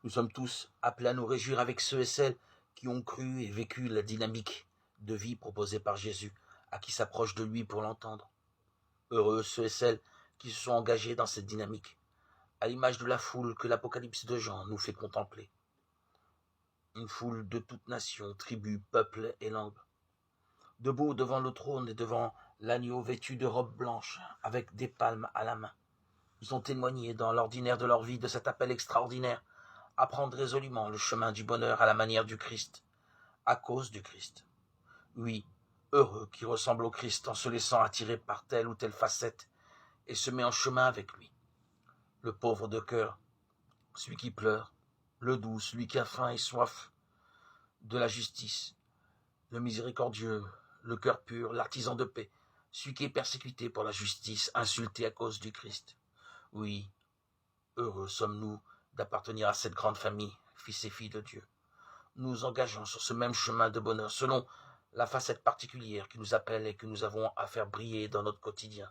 Nous sommes tous appelés à nous réjouir avec ceux et celles qui ont cru et vécu la dynamique de vie proposée par Jésus, à qui s'approche de lui pour l'entendre. Heureux ceux et celles qui se sont engagés dans cette dynamique, à l'image de la foule que l'Apocalypse de Jean nous fait contempler. Une foule de toutes nations, tribus, peuples et langues. Debout devant le trône et devant l'agneau vêtu de robes blanches, avec des palmes à la main. Ils ont témoigné dans l'ordinaire de leur vie de cet appel extraordinaire à prendre résolument le chemin du bonheur à la manière du Christ, à cause du Christ. Oui, heureux qui ressemble au Christ en se laissant attirer par telle ou telle facette et se met en chemin avec lui. Le pauvre de cœur, celui qui pleure, le doux, celui qui a faim et soif de la justice, le miséricordieux, le cœur pur, l'artisan de paix, celui qui est persécuté pour la justice, insulté à cause du Christ. Oui, heureux sommes-nous d'appartenir à cette grande famille, fils et filles de Dieu. Nous nous engageons sur ce même chemin de bonheur, selon la facette particulière qui nous appelle et que nous avons à faire briller dans notre quotidien,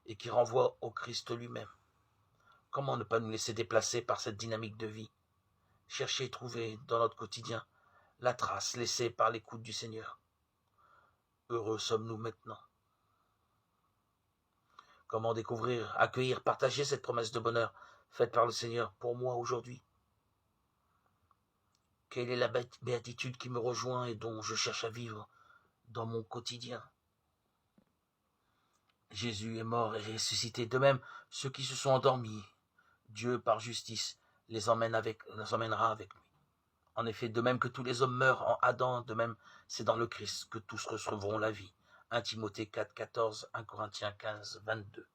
et qui renvoie au Christ lui-même. Comment ne pas nous laisser déplacer par cette dynamique de vie? Chercher et trouver dans notre quotidien la trace laissée par l'écoute du Seigneur. Heureux sommes-nous maintenant. Comment découvrir, accueillir, partager cette promesse de bonheur faite par le Seigneur pour moi aujourd'hui? Quelle est la béatitude qui me rejoint et dont je cherche à vivre dans mon quotidien? Jésus est mort et ressuscité. De même, ceux qui se sont endormis, Dieu, par justice, les emmènera avec lui. En effet, de même que tous les hommes meurent en Adam, de même, c'est dans le Christ que tous recevront la vie. 1 Timothée 4, 14, 1 Corinthiens 15, 22.